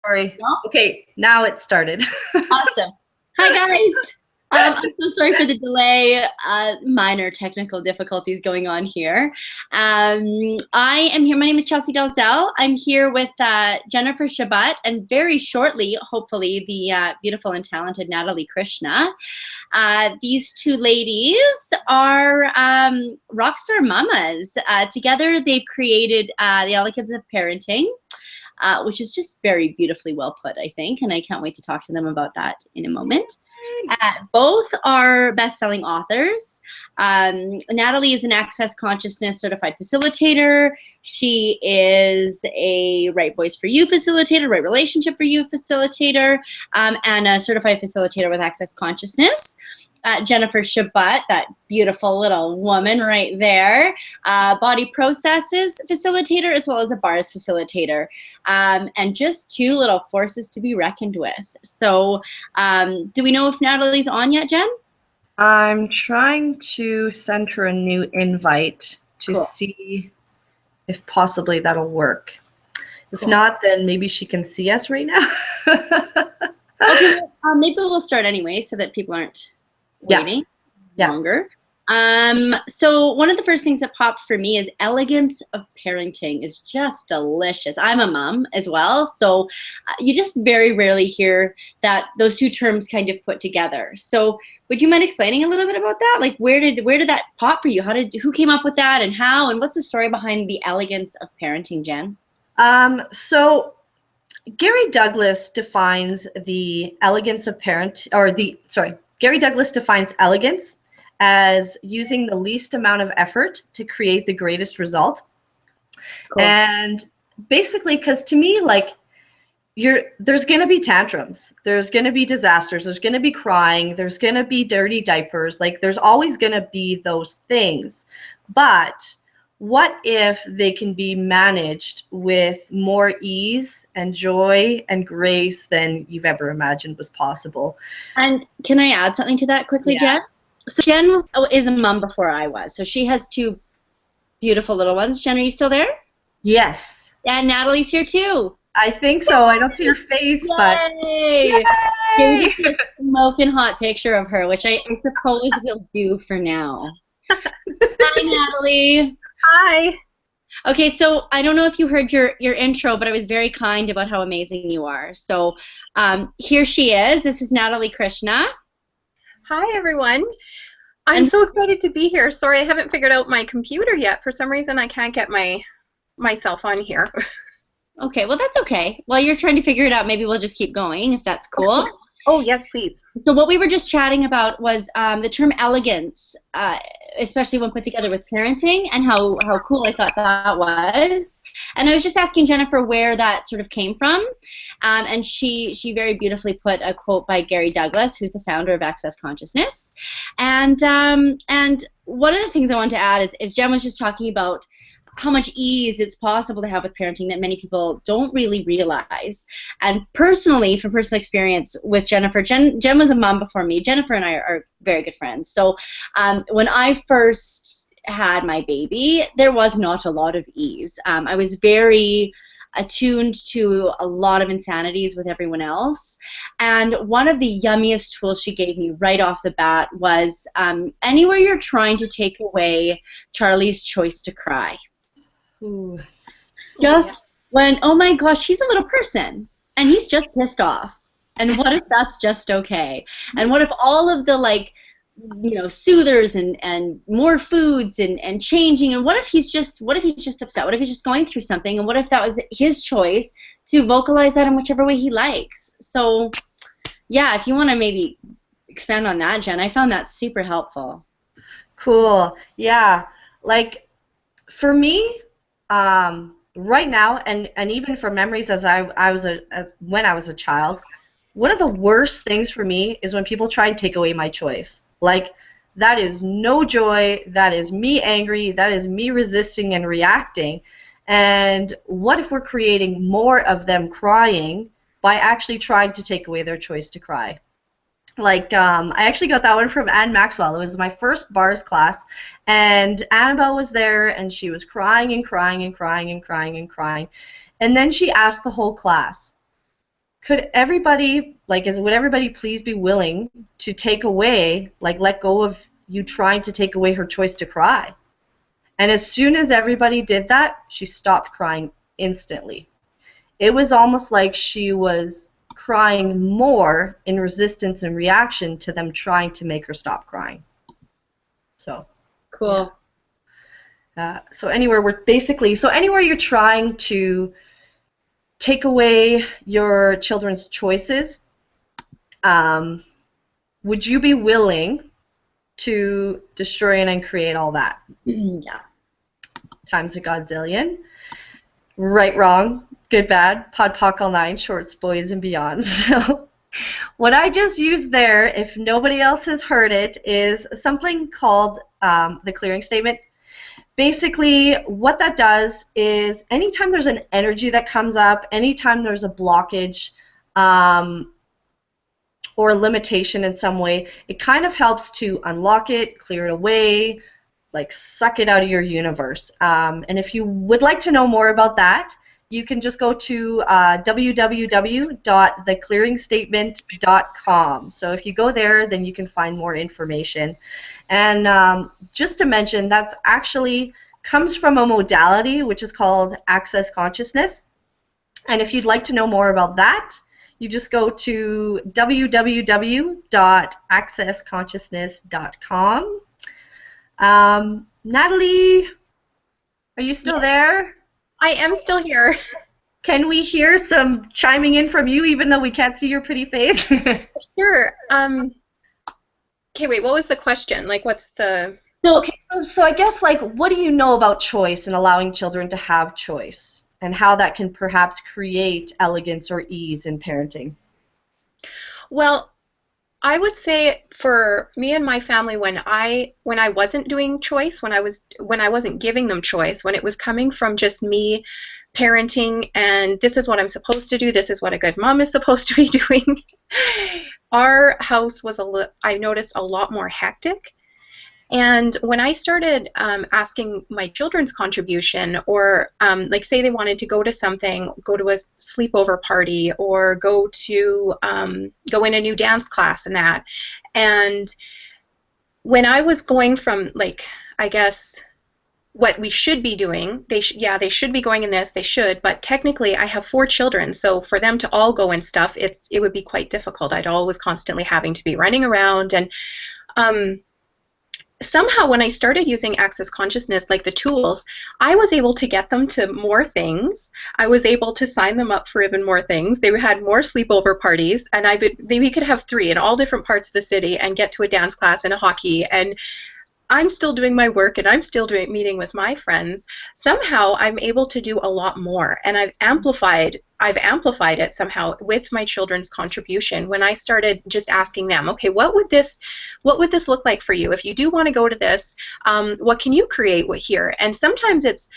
Sorry. No? Okay, now it started. Awesome. Hi, guys. I'm so sorry for the delay. Minor technical difficulties going on here. I am here. My name is Chelsea Dalzell. I'm here with Jennifer Chabot, and very shortly, hopefully, the beautiful and talented Natalie Krishna. These two ladies are rockstar mamas. Together, they've created the Elegance of Parenting, which is just very beautifully well put, I think, and I can't wait to talk to them about that in a moment. Both are best-selling authors. Natalie is an Access Consciousness certified facilitator. She is a Right Voice for You facilitator, Right Relationship for You facilitator, and a certified facilitator with Access Consciousness. Jennifer Chabot, that beautiful little woman right there, body processes facilitator as well as a bars facilitator, and just two little forces to be reckoned with. So do we know if Natalie's on yet, Jen? I'm trying to send her a new invite to Cool. see if possibly that'll work. If Cool. not, then maybe she can see us right now. Okay, maybe we'll start anyway so that people aren't waiting longer. So one of the first things that popped for me is Elegance of Parenting is just delicious. I'm a mom as well, so you just very rarely hear that those two terms kind of put together. So would you mind explaining a little bit about that? Like where did that pop for you? Who came up with that, and how, and what's the story behind the Elegance of Parenting, Jen? So Gary Douglas defines the elegance of Gary Douglas defines elegance as using the least amount of effort to create the greatest result. Cool. And basically, because to me, like, there's going to be tantrums, there's going to be disasters, there's going to be crying, there's going to be dirty diapers, like there's always going to be those things. But what if they can be managed with more ease and joy and grace than you've ever imagined was possible? And can I add something to that quickly, Jen? So Jen is a mom before I was. So she has two beautiful little ones. Jen, are you still there? Yes. And Natalie's here too. I think so. I don't see her face, Yay! but Yay! Here's a smoking hot picture of her, which I suppose we'll do for now. Hi, Natalie. Hi. Okay, so I don't know if you heard your intro, but I was very kind about how amazing you are. So here she is. This is Natalie Krishna. Hi, everyone. I'm so excited to be here. Sorry, I haven't figured out my computer yet. For some reason, I can't get myself on here. Okay, well, that's okay. While you're trying to figure it out, maybe we'll just keep going, if that's cool. Oh, yes, please. So what we were just chatting about was the term elegance, especially when put together with parenting, and how cool I thought that was. And I was just asking Jennifer where that sort of came from, and she very beautifully put a quote by Gary Douglas, who's the founder of Access Consciousness. And one of the things I wanted to add is Jen was just talking about how much ease it's possible to have with parenting that many people don't really realize. And personally, from personal experience with Jennifer, Jen was a mom before me. Jennifer and I are very good friends. So when I first had my baby, there was not a lot of ease. I was very attuned to a lot of insanities with everyone else. And one of the yummiest tools she gave me right off the bat was anywhere you're trying to take away Charlie's choice to cry. Ooh. Just when, oh my gosh, he's a little person and he's just pissed off. And what if that's just okay? And what if all of the, like, you know, soothers and more foods and changing, and what if he's just upset? What if he's just going through something? And what if that was his choice to vocalize that in whichever way he likes? So yeah, if you want to maybe expand on that, Jen, I found that super helpful. Cool. Yeah. Like for me, right now, and even from memories as when I was a child, one of the worst things for me is when people try and take away my choice. Like, that is no joy, that is me angry, that is me resisting and reacting. And what if we're creating more of them crying by actually trying to take away their choice to cry? Like, I actually got that one from Anne Maxwell. It was my first bars class, and Annabelle was there, and she was crying and crying and crying and crying and crying. And then she asked the whole class, would everybody please be willing to take away, like let go of you trying to take away her choice to cry? And as soon as everybody did that, she stopped crying instantly. It was almost like she was crying more in resistance and reaction to them trying to make her stop crying. So Cool. Yeah. So anywhere you're trying to take away your children's choices, would you be willing to destroy and uncreate all that? Yeah. Times a godzillion. Right, wrong, good, bad, pod, poc, all nine, shorts, boys, and beyond. So what I just used there, if nobody else has heard it, is something called the clearing statement. Basically, what that does is anytime there's an energy that comes up, anytime there's a blockage or a limitation in some way, it kind of helps to unlock it, clear it away, like suck it out of your universe. And if you would like to know more about that, you can just go to www.theclearingstatement.com. So if you go there, then you can find more information. And just to mention, that's actually comes from a modality which is called Access Consciousness. And if you'd like to know more about that, you just go to www.accessconsciousness.com. Natalie, are you still there? I am still here. Can we hear some chiming in from you, even though we can't see your pretty face? Sure. Okay, wait, what was the question? Like, what's the... So I guess, like, what do you know about choice and allowing children to have choice, and how that can perhaps create elegance or ease in parenting? Well, I would say for me and my family, when I wasn't doing choice, when I wasn't giving them choice, when it was coming from just me parenting and this is what I'm supposed to do, this is what a good mom is supposed to be doing, our house was I noticed a lot more hectic. And when I started asking my children's contribution, or like say they wanted to go to something, go to a sleepover party, or go in a new dance class and that, and when I was going from, like, I guess what we should be doing, they should be going in this, they should, but technically I have 4 children, so for them to all go and stuff, it would be quite difficult. I'd always constantly having to be running around, and somehow when I started using Access Consciousness, like the tools, I was able to get them to more things. I was able to sign them up for even more things. They had more sleepover parties, and we could have 3 in all different parts of the city and get to a dance class and a hockey, and I'm still doing my work and I'm still meeting with my friends. Somehow I'm able to do a lot more, and I've amplified it somehow with my children's contribution when I started just asking them, okay, what would this look like for you? If you do want to go to this, what can you create here? And sometimes it's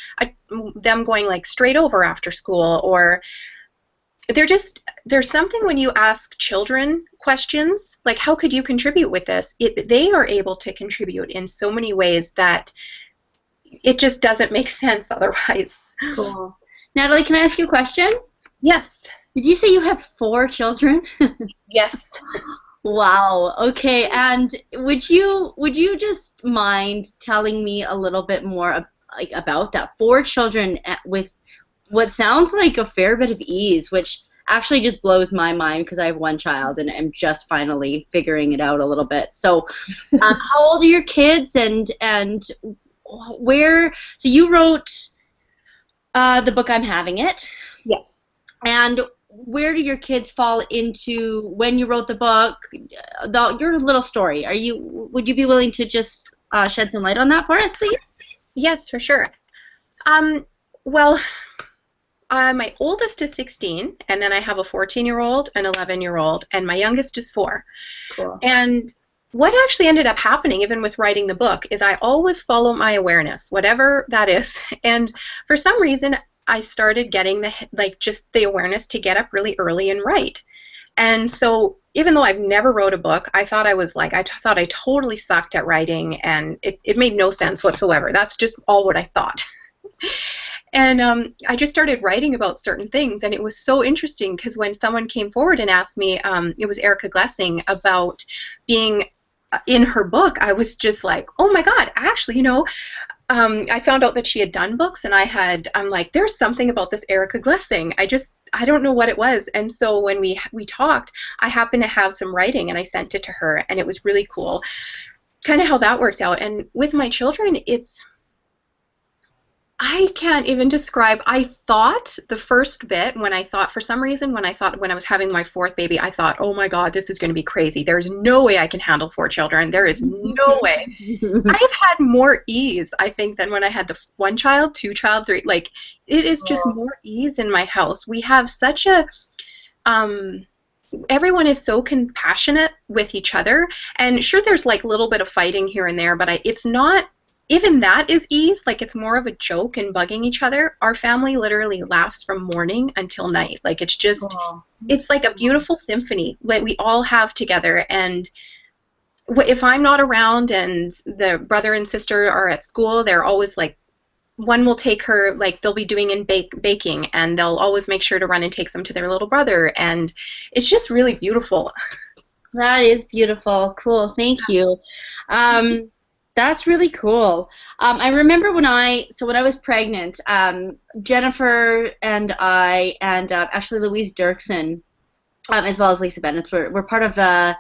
them going like straight over after school, or there's something when you ask children questions, like how could you contribute with this? They are able to contribute in so many ways that it just doesn't make sense otherwise. Cool. Natalie, can I ask you a question? Yes. Did you say you have 4 children? Yes. Wow. Okay. And would you just mind telling me a little bit more about that? 4 children with what sounds like a fair bit of ease, which actually just blows my mind because I have 1 child and I'm just finally figuring it out a little bit. So how old are your kids, and where? So you wrote the book I'm Having It. Yes. And where do your kids fall into when you wrote the book? Your little story. Would you be willing to just shed some light on that for us, please? Yes, for sure. Well, my oldest is 16, and then I have a 14-year-old, an 11-year-old, and my youngest is 4. Cool. And what actually ended up happening, even with writing the book, is I always follow my awareness, whatever that is. And for some reason, I started getting just the awareness to get up really early and write. And so even though I've never wrote a book, I thought I totally sucked at writing, and it made no sense whatsoever. That's just all what I thought. And I just started writing about certain things, and it was so interesting because when someone came forward and asked me, it was Erica Glessing, about being in her book, I was just like, oh my God, actually, I found out that she had done books, and I'm like, there's something about this Erica Glessing. I don't know what it was. And so when we talked, I happened to have some writing, and I sent it to her, and it was really cool, kind of how that worked out. And with my children, I can't even describe. I thought the first bit, for some reason, when I was having my fourth baby, I thought, oh my God, this is going to be crazy. There's no way I can handle 4 children. There is no way. I have had more ease, I think, than when I had the 1 child, 2 child, 3. Like, it is just more ease in my house. We have such a, everyone is so compassionate with each other. And sure, there's like a little bit of fighting here and there, but it's not, even that is ease. Like, it's more of a joke and bugging each other. Our family literally laughs from morning until night. Like, it's just, it's like a beautiful symphony that we all have together. And if I'm not around and the brother and sister are at school, they're always like, one will take her, like, they'll be doing in baking, and they'll always make sure to run and take them to their little brother. And it's just really beautiful. That is beautiful. Cool. Thank you. That's really cool. I remember when I was pregnant, Jennifer and I, and actually Louise Dirksen, as well as Lisa Bennett, were part of the,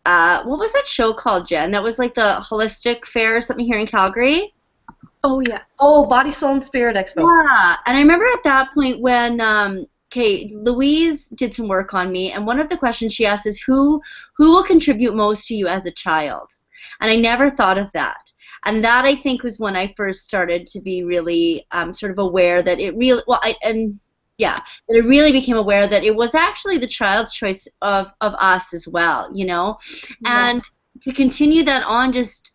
what was that show called, Jen? That was like the Holistic Fair or something here in Calgary? Oh, yeah. Oh, Body, Soul, and Spirit Expo. Yeah, and I remember at that point when, Louise did some work on me, and one of the questions she asked is, who will contribute most to you as a child? And I never thought of that. And that, I think, was when I first started to be really sort of aware that it really, that it really became aware that it was actually the child's choice of us as well, Yeah. And to continue that on, just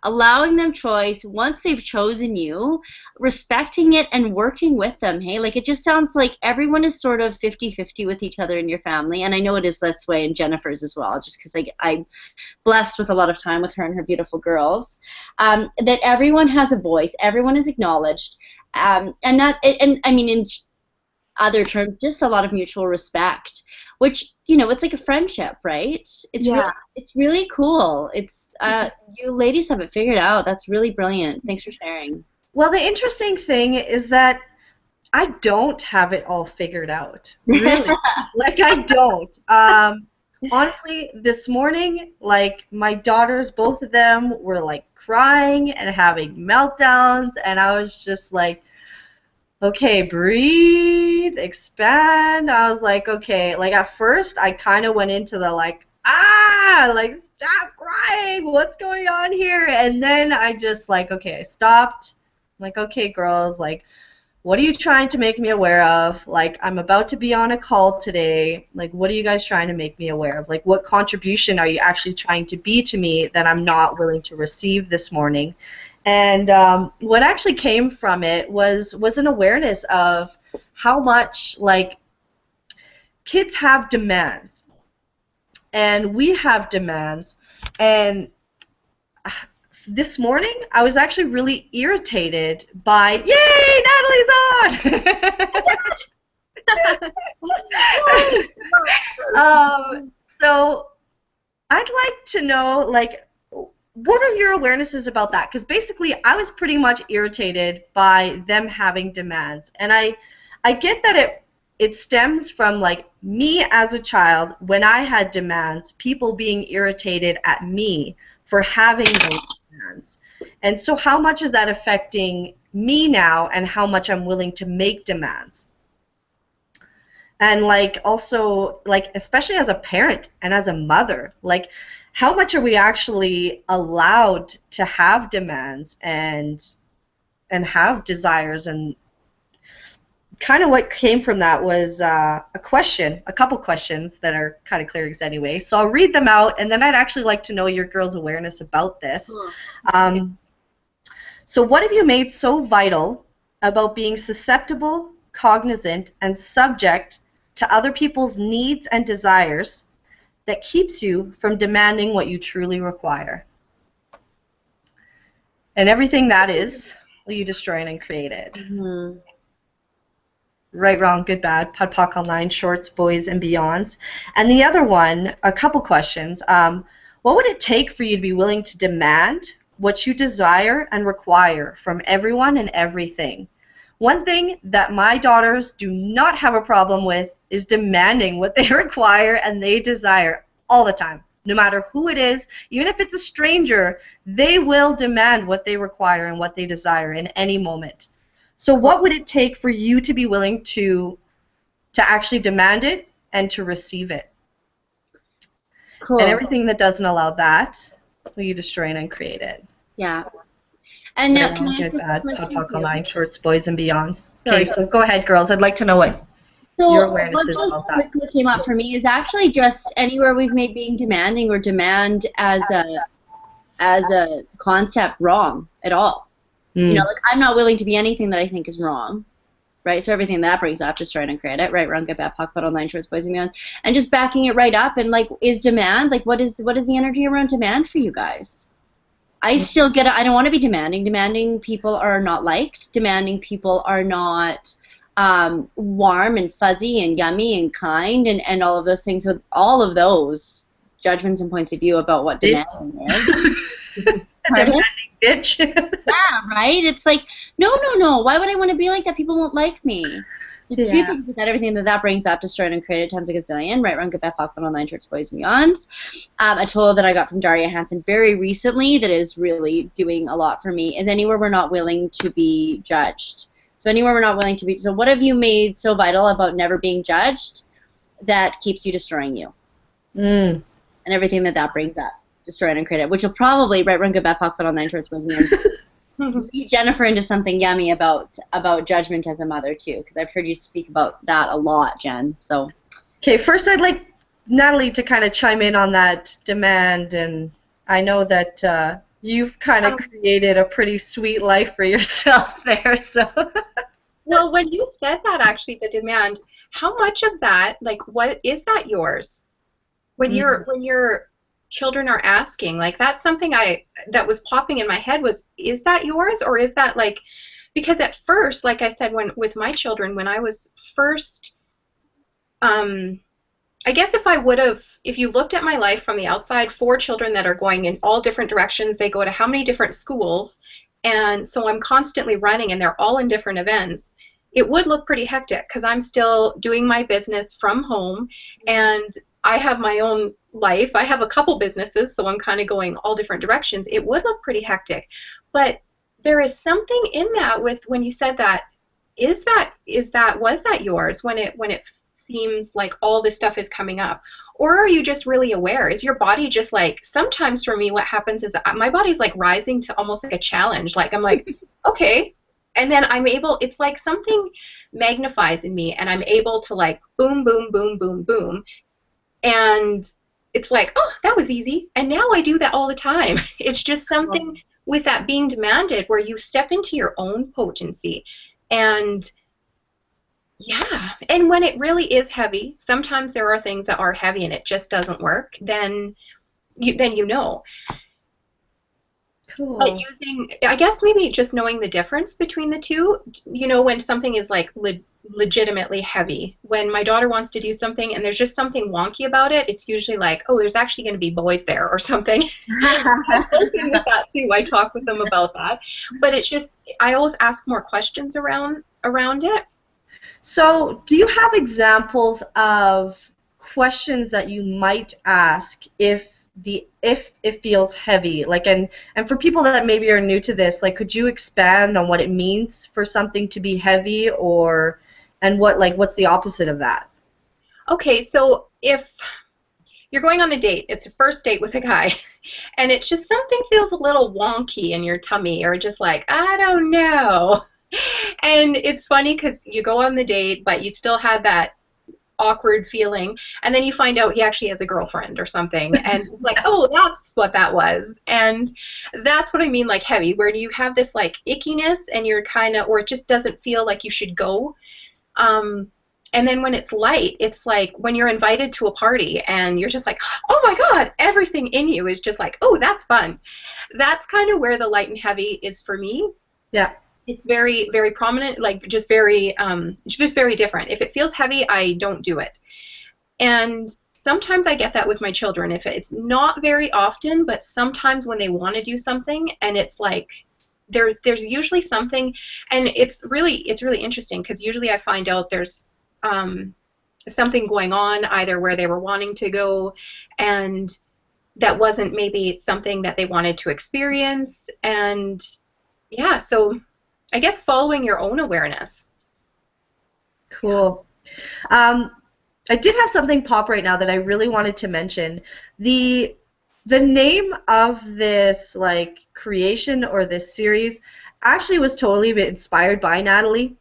allowing them choice once they've chosen you, respecting it and working with them, hey? Like, it just sounds like everyone is sort of 50-50 with each other in your family, and I know it is this way in Jennifer's as well, just because I'm blessed with a lot of time with her and her beautiful girls, that everyone has a voice, everyone is acknowledged, and I mean, in other terms, just a lot of mutual respect, which, it's like a friendship, right? It's really cool. It's you ladies have it figured out. That's really brilliant. Thanks for sharing. Well, the interesting thing is that I don't have it all figured out, really. Like, I don't. Honestly, this morning, like, my daughters, both of them, were like crying and having meltdowns, and I was just like, okay, breathe, expand. I was like, okay. Like, at first, I kind of went into the like, like, stop crying. What's going on here? And then I just like, okay, I stopped. I'm like, okay, girls, like, what are you trying to make me aware of? Like, I'm about to be on a call today. Like, what are you guys trying to make me aware of? Like, what contribution are you actually trying to be to me that I'm not willing to receive this morning? And what actually came from it was an awareness of how much, like, kids have demands, and we have demands. And this morning, I was actually really irritated by, yay, Natalie's on! So I'd like to know, like, what are your awarenesses about that? Because basically, I was pretty much irritated by them having demands, and I get that it stems from, like, me as a child, when I had demands, people being irritated at me for having those demands. And so how much is that affecting me now, and how much I'm willing to make demands? And, like, also, like, especially as a parent and as a mother, like, how much are we actually allowed to have demands and have desires? And kind of what came from that was a couple questions that are kind of clearings anyway. So I'll read them out, and then I'd actually like to know your girls' awareness about this. So what have you made so vital about being susceptible, cognizant, and subject to other people's needs and desires that keeps you from demanding what you truly require? And everything that is, will you destroy and uncreate it? Mm-hmm. Right, Wrong, Good, Bad, POD POC Online, Shorts, Boys, and Beyonds. And the other one, a couple questions. What would it take for you to be willing to demand what you desire and require from everyone and everything? One thing that my daughters do not have a problem with is demanding what they require and they desire all the time. No matter who it is, even if it's a stranger, they will demand what they require and what they desire in any moment. So what would it take for you to be willing to actually demand it and to receive it? Cool. And everything that doesn't allow that, will you destroy and uncreate it? Yeah. And now, Right, can Wrong, I ask Good, a Bad, question? POD POC Online, Shorts, Boys, and Beyonds. Sorry. Okay, so go ahead, girls. I'd like to know what your awareness what is just about that. quickly came up for me is actually just anywhere we've made being demanding or demand as a concept wrong at all. You know, like I'm not willing to be anything that I think is wrong, right? So everything that brings up, destroy and create it, right, wrong, good, bad, POC, POD online, Shorts, Boys, and Beyond, and just backing it right up and like, is demand, like what is the energy around demand for you guys? I still get it. I don't want to be demanding. Demanding people are not liked. Demanding people are not warm and fuzzy and yummy and kind and all of those things. So all of those judgments and points of view about what demanding is. Demanding bitch. Yeah, right? It's like, no. Why would I want to be like that? People won't like me. The two things with that, everything that brings up, destroyed and created times a gazillion, right, wrong, good, bad, POC, POD online, Shorts, Boys, and Beyonds. A tool that I got from Daria Hansen very recently that is really doing a lot for me is anywhere we're not willing to be judged. So anywhere we're not willing to be, so what have you made so vital about never being judged that keeps you destroying you? And everything that brings up, destroyed and created, which will probably, right, wrong, good, bad, POC, POD online, Shorts, Boys, and Beyonds. Lead Jennifer into something yummy about judgment as a mother too, because I've heard you speak about that a lot, Jen. So, okay, first I'd like Natalie to kind of chime in on that demand, and I know that you've kind of created a pretty sweet life for yourself there. So, well, when you said that, actually, the demand, how much of that, like, what is that yours? When you're children are asking, like that's something that was popping in my head was, is that yours, or is that like, because at first, like I said, with my children, when I was first, I guess if you looked at my life from the outside, 4 children that are going in all different directions, they go to how many different schools, and so I'm constantly running and they're all in different events, it would look pretty hectic because I'm still doing my business from home and I have my own life. I have a couple businesses, so I'm kind of going all different directions. It would look pretty hectic. But there is something in that with when you said that, was that yours when it seems like all this stuff is coming up? Or are you just really aware? Is your body just like, sometimes for me what happens is my body's like rising to almost like a challenge. Like I'm like, okay. And then it's like something magnifies in me and I'm able to like boom, boom, boom, boom, boom. And it's like, oh, that was easy. And now I do that all the time. It's just something with that being demanded where you step into your own potency. And yeah, and when it really is heavy, sometimes there are things that are heavy and it just doesn't work, then you know. cool. But I guess maybe just knowing the difference between the two, you know, when something is like legitimately heavy. When my daughter wants to do something and there's just something wonky about it, it's usually like, oh, there's actually going to be boys there or something. I'm working with that too. I talk with them about that. But it's just, I always ask more questions around it. So, do you have examples of questions that you might ask if it feels heavy? Like, and for people that maybe are new to this, like, could you expand on what it means for something to be heavy, and what's the opposite of that? Okay, so if you're going on a date, it's a first date with a guy, and it's just something feels a little wonky in your tummy, or just like, I don't know. And it's funny because you go on the date, but you still had that awkward feeling, and then you find out he actually has a girlfriend or something, and it's like, oh, that's what that was. And that's what I mean, like heavy, where you have this like ickiness, and you're kind of, or it just doesn't feel like you should go. And then when it's light, it's like when you're invited to a party and you're just like, oh my God, everything in you is just like, oh, that's fun. That's kind of where the light and heavy is for me. Yeah. it's very, very prominent, like just very different. If it feels heavy, I don't do it. And sometimes I get that with my children. If it's not very often, but sometimes when they want to do something and it's like there's usually something, and it's really interesting because usually I find out there's something going on either where they were wanting to go and that wasn't maybe something that they wanted to experience. And yeah, so I guess following your own awareness. Cool. I did have something pop right now that I really wanted to mention. The name of this like creation or this series actually was totally inspired by Natalie.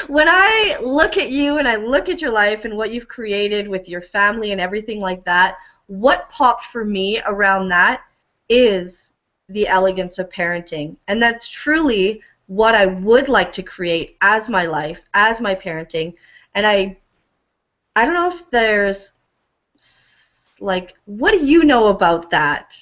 When I look at you and I look at your life and what you've created with your family and everything like that, what popped for me around that is the elegance of parenting. And that's truly what I would like to create as my life, as my parenting. And I don't know if there's, like, what do you know about that?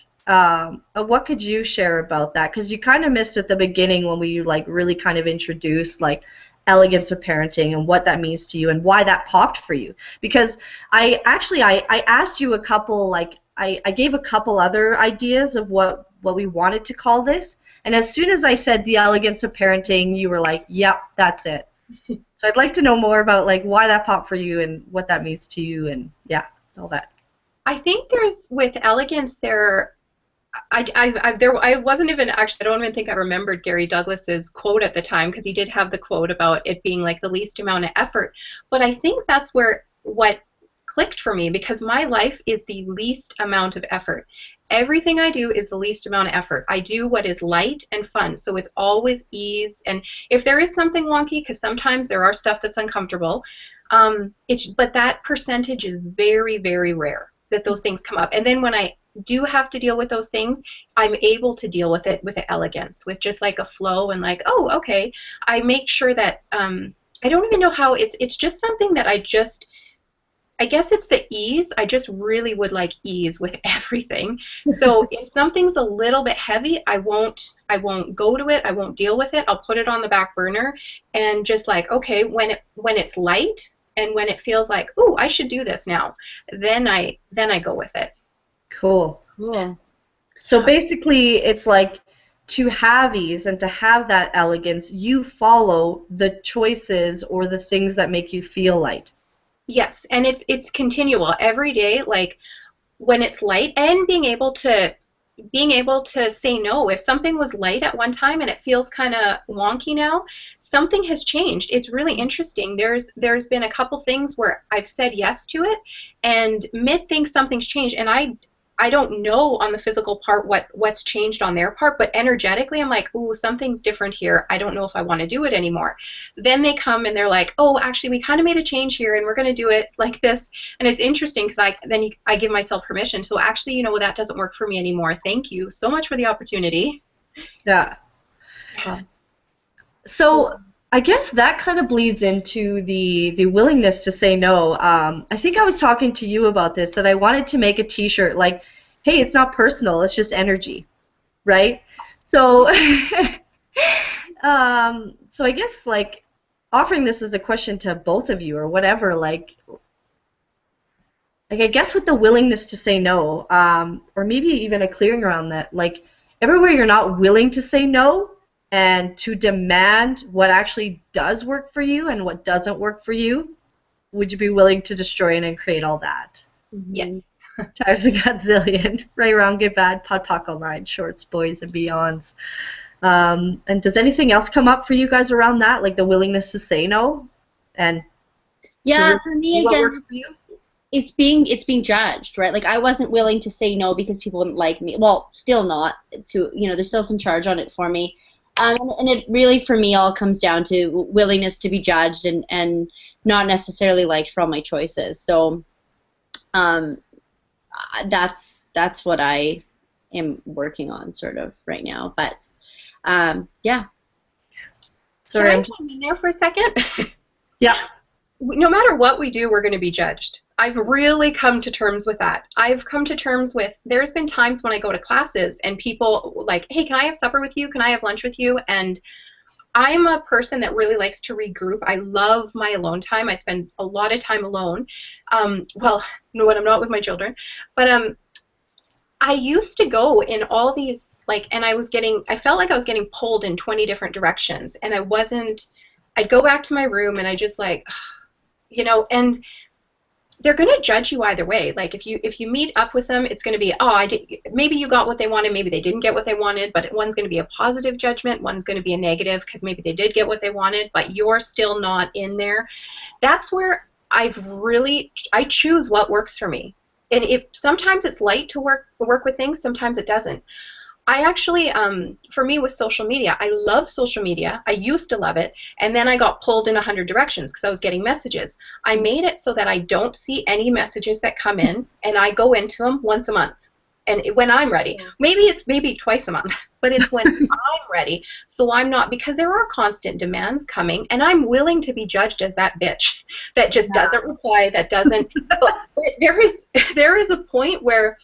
What could you share about that? Because you kind of missed at the beginning when we like really kind of introduced like elegance of parenting and what that means to you and why that popped for you. Because I asked you a couple, like I gave a couple other ideas of what we wanted to call this, and as soon as I said the elegance of parenting, you were like, yep, that's it. So I'd like to know more about like why that popped for you and what that means to you and yeah, all that. I think there's with elegance there. I wasn't even actually, I don't even think I remembered Gary Douglas's quote at the time because he did have the quote about it being like the least amount of effort. But I think that's where what clicked for me because my life is the least amount of effort. Everything I do is the least amount of effort. I do what is light and fun, so it's always ease. And if there is something wonky, because sometimes there are stuff that's uncomfortable, but that percentage is very, very rare that those things come up. And then when I do have to deal with those things, I'm able to deal with it with elegance, with just like a flow and like, oh, okay. I make sure that I don't even know how it's just something that I guess it's the ease. I just really would like ease with everything. So if something's a little bit heavy, I won't go to it. I won't deal with it. I'll put it on the back burner and just like, okay, when it's light and when it feels like, ooh, I should do this now, then I go with it. Cool. So basically, it's like to have ease and to have that elegance, you follow the choices or the things that make you feel light. Yes, and it's continual every day, like when it's light and being able to say no. If something was light at one time and it feels kind of wonky now, something has changed. It's really interesting. There's been a couple things where I've said yes to it and mid think something's changed, and I don't know on the physical part what's changed on their part, but energetically I'm like, ooh, something's different here. I don't know if I want to do it anymore. Then they come and they're like, oh, actually we kind of made a change here and we're going to do it like this. And it's interesting because I give myself permission. So actually, you know, that doesn't work for me anymore. Thank you so much for the opportunity. Yeah. So I guess that kind of bleeds into the willingness to say no. I think I was talking to you about this, that I wanted to make a t-shirt like, hey, it's not personal, it's just energy, right? So, so I guess like offering this as a question to both of you or whatever, like I guess with the willingness to say no, or maybe even a clearing around that, like everywhere you're not willing to say no, and to demand what actually does work for you and what doesn't work for you, would you be willing to destroy and create all that? Yes. Times a godzillion. Right, wrong, good, bad, pod, poc, all nine, shorts, boys, and beyonds. And does anything else come up for you guys around that, like the willingness to say no? And yeah, for me what again, works for you? it's being judged, right? Like I wasn't willing to say no because people wouldn't like me. Well, still not. There's still some charge on it for me. And it really, for me, all comes down to willingness to be judged and not necessarily liked for all my choices. So that's what I am working on sort of right now. But yeah. Sorry, can I chime in there for a second? Yeah. no matter what we do, we're going to be judged. I've really come to terms with that. I've come to terms with, there's been times when I go to classes and people like, hey, can I have supper with you? Can I have lunch with you? And I'm a person that really likes to regroup. I love my alone time. I spend a lot of time alone. Well, when I'm not with my children. But I used to go in all these, like, and I felt like I was getting pulled in 20 different directions. And I'd go back to my room and I just like, you know, and they're going to judge you either way. Like if you meet up with them, it's going to be, oh, maybe you got what they wanted, maybe they didn't get what they wanted, but one's going to be a positive judgment, one's going to be a negative because maybe they did get what they wanted, but you're still not in there. That's where I choose what works for me. And sometimes it's light to work with things, sometimes it doesn't. I actually, for me with social media, I love social media. I used to love it, and then I got pulled in 100 directions because I was getting messages. I made it so that I don't see any messages that come in, and I go into them once a month. And when I'm ready, maybe twice a month, but it's when I'm ready. So I'm not, because there are constant demands coming, and I'm willing to be judged as that bitch that just doesn't reply, that doesn't. But there is a point where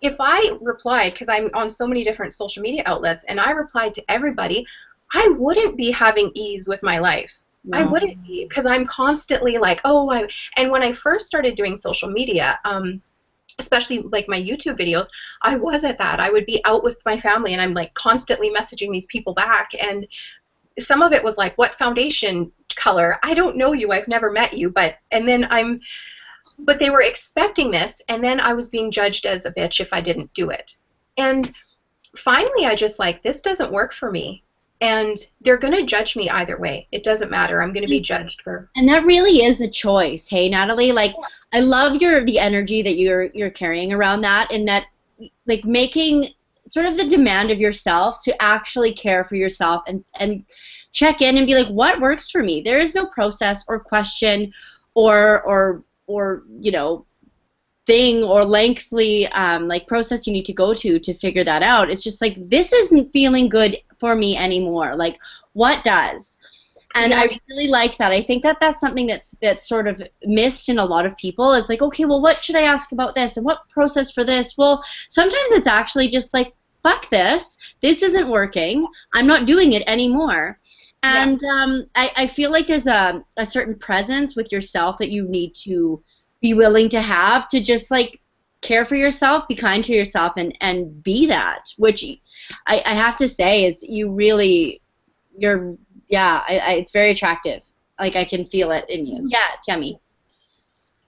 if I replied, because I'm on so many different social media outlets, and I replied to everybody, I wouldn't be having ease with my life. No. I wouldn't be, because I'm constantly like, and when I first started doing social media, especially like my YouTube videos, I was at that. I would be out with my family and I'm like constantly messaging these people back, and some of it was like, what foundation color? I don't know you, I've never met you, but they were expecting this, and then I was being judged as a bitch if I didn't do it. And finally I just like, this doesn't work for me. And they're going to judge me either way. It doesn't matter. I'm going to be judged for. And that really is a choice. Hey, Natalie, like, I love the energy that you're carrying around that, and that, like, making sort of the demand of yourself to actually care for yourself and check in and be like, what works for me? There is no process or question or you know, thing or lengthy like process you need to go to figure that out. It's just like, this isn't feeling good for me anymore. Like, what does? And I really like that. I think that's something that's sort of missed in a lot of people, is like, okay, well, what should I ask about this, and what process for this? Well, sometimes it's actually just like, fuck this. This isn't working. I'm not doing it anymore. And I feel like there's a certain presence with yourself that you need to be willing to have, to just like care for yourself, be kind to yourself, and be that, which I have to say is it's very attractive. Like, I can feel it in you. Yeah, it's yummy.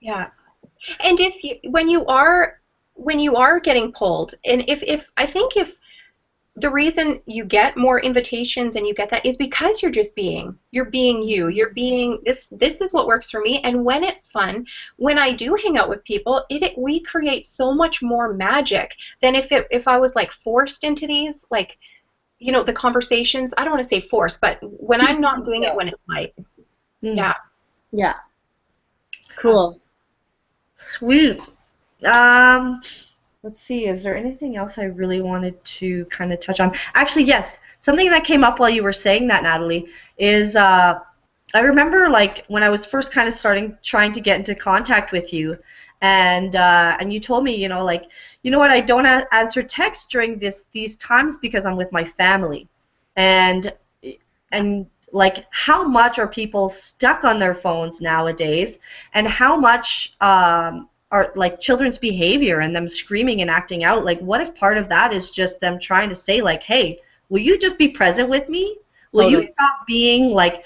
Yeah. And when you are getting pulled, and if the reason you get more invitations and you get that is because you're being you. You're being this is what works for me. And when it's fun, when I do hang out with people, we create so much more magic than if I was like forced into these, like, you know, the conversations. I don't want to say forced, but when I'm not doing it when it's light. Yeah. Cool. Sweet. Let's see, is there anything else I really wanted to kind of touch on? Actually, yes, something that came up while you were saying that, Natalie, is I remember, like, when I was first kind of trying to get into contact with you, and you told me, you know, like, you know what, I don't answer texts during these times because I'm with my family. And like, how much are people stuck on their phones nowadays, and how much are like children's behavior and them screaming and acting out, like, what if part of that is just them trying to say, like, hey, will you just be present with me? Will you stop being like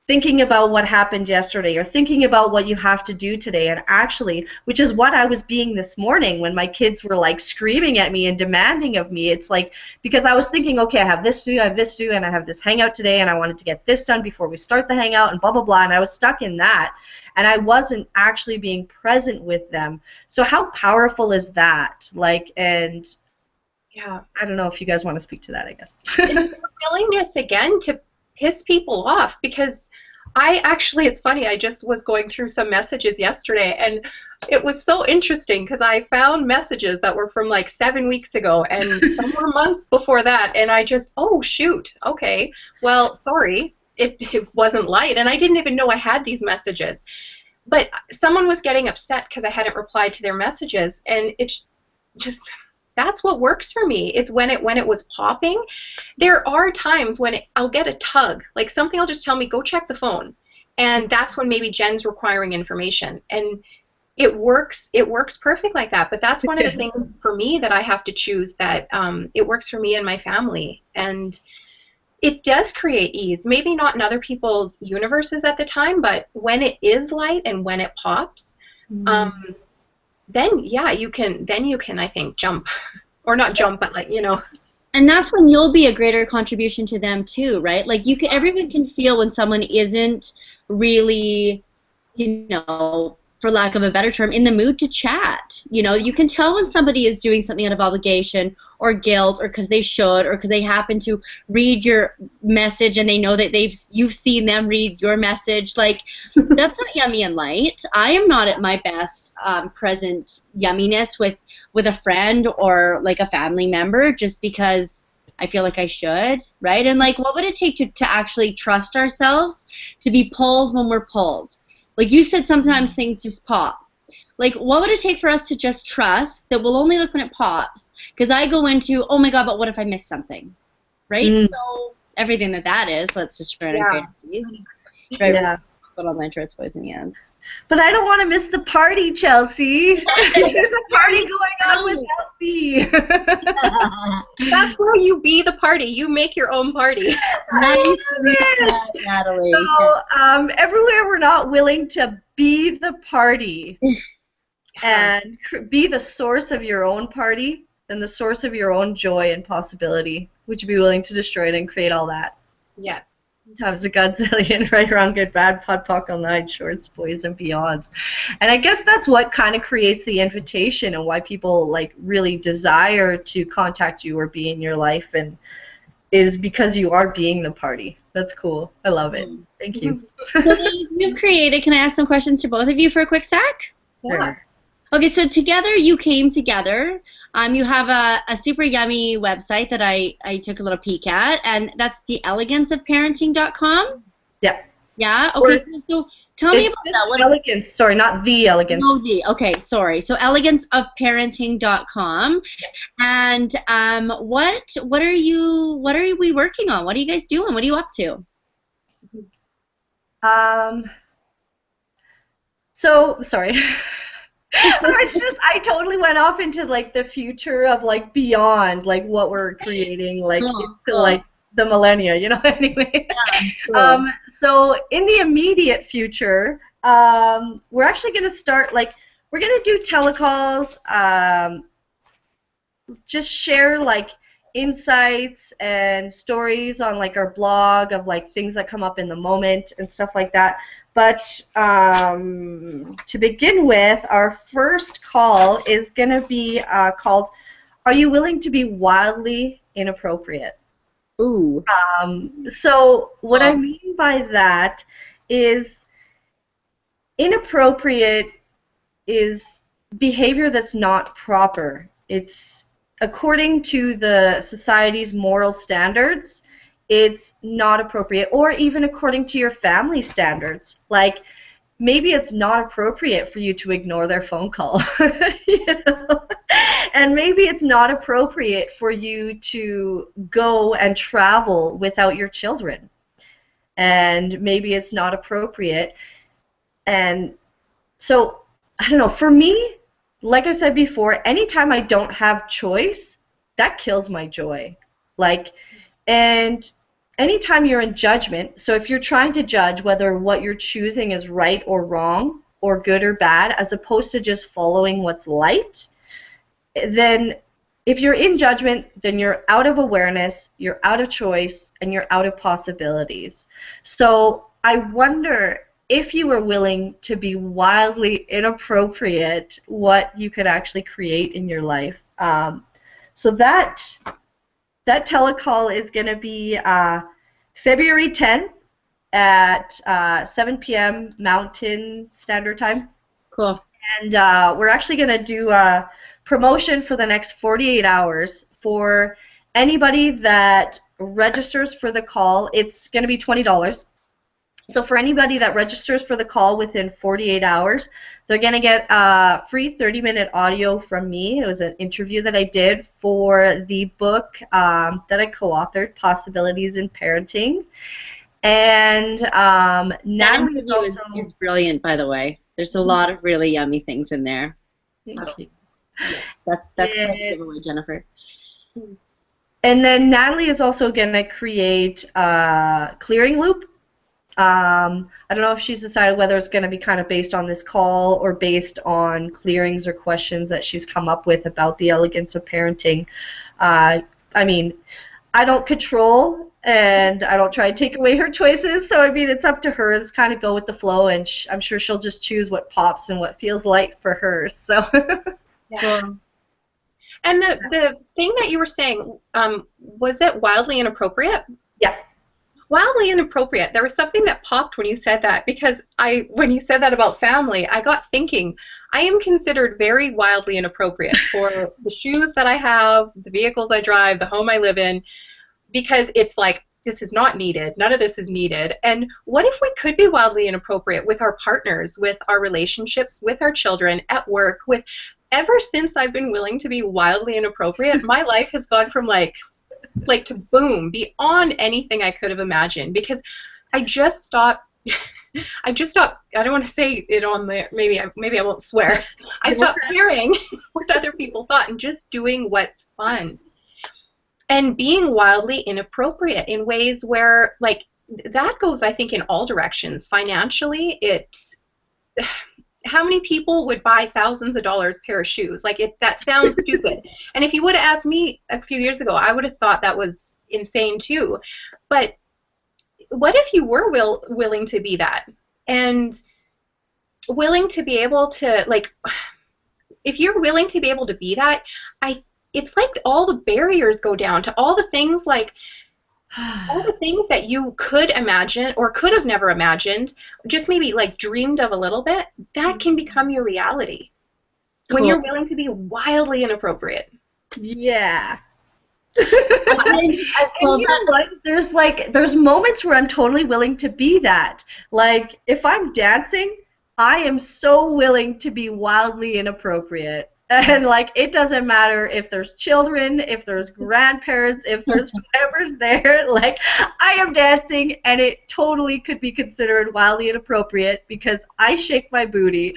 thinking about what happened yesterday, or thinking about what you have to do today? And actually, which is what I was being this morning when my kids were like screaming at me and demanding of me. It's like, because I was thinking, okay, I have this to do, I have this to do, and I have this hangout today, and I wanted to get this done before we start the hangout, and blah, blah, blah, and I was stuck in that. And I wasn't actually being present with them. So how powerful is that? Like, and yeah, I don't know if you guys want to speak to that, I guess. And the willingness, again, to piss people off, because it's funny, I just was going through some messages yesterday, and it was so interesting because I found messages that were from like 7 weeks ago, and some were months before that, and I just, oh, shoot, okay, well, sorry. it wasn't light, and I didn't even know I had these messages. But someone was getting upset because I hadn't replied to their messages, and it's just, that's what works for me. It's when it was popping. There are times when I'll get a tug, like something will just tell me, go check the phone, and that's when maybe Jen's requiring information, and it works perfect like that. But that's one of the things for me that I have to choose, that it works for me and my family, and it does create ease. Maybe not in other people's universes at the time, but when it is light and when it pops, then yeah, you can I think jump, or not jump, but like, you know. And that's when you'll be a greater contribution to them too, right? Like everyone can feel when someone isn't really, you know, for lack of a better term, in the mood to chat. You know, you can tell when somebody is doing something out of obligation or guilt, or because they should, or because they happen to read your message and they know that you've seen them read your message. Like, that's not yummy and light. I am not at my best present yumminess with a friend or like a family member just because I feel like I should, right? And like, what would it take to actually trust ourselves to be pulled when we're pulled? Like you said, sometimes things just pop. Like, what would it take for us to just trust that we'll only look when it pops? Because I go into, oh my God, but what if I miss something? Right? So everything that is, let's just try to create these. Right? Yeah. But online shorts, boys and yes. But I don't want to miss the party, Chelsea. There's a party going on without me. That's where you be the party. You make your own party. Nice, Natalie. So everywhere we're not willing to be the party and be the source of your own party and the source of your own joy and possibility, would you be willing to destroy it and create all that? Yes. Times a godzillion, right, wrong, good, bad, pod, poc, all night, shorts, boys, and beyonds. And I guess that's what kind of creates the invitation and why people like really desire to contact you or be in your life, and is because you are being the party. That's cool. I love it. Thank you. So you've created, can I ask some questions to both of you for a quick sec? Yeah. Okay, so together you came together. You have a super yummy website that I took a little peek at, and that's the eleganceofparenting.com. Yeah. Yeah. Okay. So tell me about that. What elegance? Sorry, not the elegance. No, the. Okay, sorry. So eleganceofparenting.com, and what are we working on? What are you guys doing? What are you up to? So sorry. I totally went off into like the future of like beyond like what we're creating like into like the millennia, you know. Anyway, so in the immediate future, we're actually going to start like we're going to do telecalls, just share like insights and stories on like our blog of like things that come up in the moment and stuff like that. But to begin with, our first call is going to be called, Are You Willing to Be Wildly Inappropriate? Ooh. So what I mean by that is inappropriate is behavior that's not proper. It's according to the society's moral standards. It's not appropriate, or even according to your family standards. Like, maybe it's not appropriate for you to ignore their phone call, you know? And maybe it's not appropriate for you to go and travel without your children. And maybe it's not appropriate. And so, I don't know, for me, like I said before, anytime I don't have choice, that kills my joy. Like, and anytime you're in judgment, so if you're trying to judge whether what you're choosing is right or wrong, or good or bad, as opposed to just following what's light, then if you're in judgment, then you're out of awareness, you're out of choice, and you're out of possibilities. So I wonder if you were willing to be wildly inappropriate, what you could actually create in your life. So that telecall is going to be February 10th at 7 p.m. Mountain Standard Time. Cool. And we're actually going to do a promotion for the next 48 hours for anybody that registers for the call. It's going to be $20. So for anybody that registers for the call within 48 hours, they're going to get a free 30-minute audio from me. It was an interview that I did for the book that I co-authored, Possibilities in Parenting. And Natalie is brilliant, by the way. There's a lot of really yummy things in there. Thank you. That's quite a giveaway, Jennifer. And then Natalie is also going to create a clearing loop. I don't know if she's decided whether it's going to be kind of based on this call or based on clearings or questions that she's come up with about the elegance of parenting. I mean, I don't control and I don't try to take away her choices, so I mean, it's up to her. It's kind of go with the flow, and I'm sure she'll just choose what pops and what feels light for her. So. Yeah. And the thing that you were saying, was it wildly inappropriate? Yeah. Wildly inappropriate. There was something that popped when you said that, because when you said that about family, I got thinking, I am considered very wildly inappropriate for the shoes that I have, the vehicles I drive, the home I live in, because it's like, this is not needed. None of this is needed. And what if we could be wildly inappropriate with our partners, with our relationships, with our children, at work, with ever since I've been willing to be wildly inappropriate, my life has gone from like to boom, beyond anything I could have imagined, because I just stopped, I don't want to say it on there, maybe I won't swear. I stopped caring what other people thought and just doing what's fun. And being wildly inappropriate in ways where, like, that goes, I think, in all directions. Financially, how many people would buy thousands of dollars pair of shoes? Like, that sounds stupid. And if you would have asked me a few years ago, I would have thought that was insane too. But what if you were willing to be that? And willing to be able to, like, if you're willing to be able to be that, it's like all the barriers go down to all the things, like, all the things that you could imagine or could have never imagined, just maybe like dreamed of a little bit, that can become your reality when you're willing to be wildly inappropriate. Yeah. And you know what? There's moments where I'm totally willing to be that. Like, if I'm dancing, I am so willing to be wildly inappropriate. And, like, it doesn't matter if there's children, if there's grandparents, if there's whoever's there. Like, I am dancing, and it totally could be considered wildly inappropriate because I shake my booty.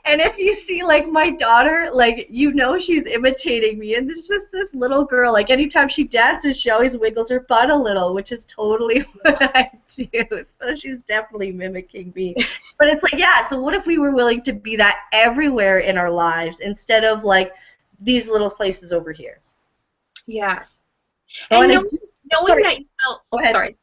And if you see, like, my daughter, like, you know she's imitating me. And there's just this little girl, like, anytime she dances, she always wiggles her butt a little, which is totally what I do. So she's definitely mimicking me. But it's like, yeah, so what if we were willing to be that everywhere in our lives instead of, like, these little places over here? Yeah. Oh, and knowing that you felt, sorry.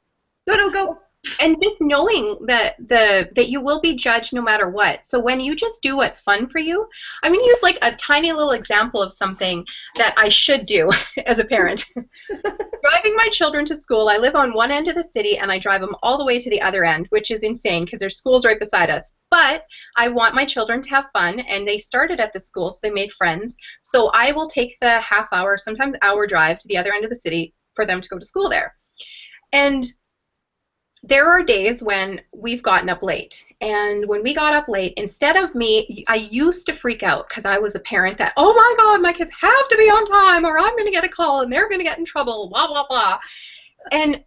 No, go. And just knowing that you will be judged no matter what. So when you just do what's fun for you, I'm going to use like a tiny little example of something that I should do as a parent. Driving my children to school, I live on one end of the city and I drive them all the way to the other end, which is insane because there's schools right beside us. But I want my children to have fun, and they started at the school, so they made friends. So I will take the half-hour, sometimes hour drive to the other end of the city for them to go to school there. And there are days when we've gotten up late, and when we got up late, instead of me, I used to freak out because I was a parent that, oh my God, my kids have to be on time or I'm going to get a call and they're going to get in trouble, blah, blah, blah. And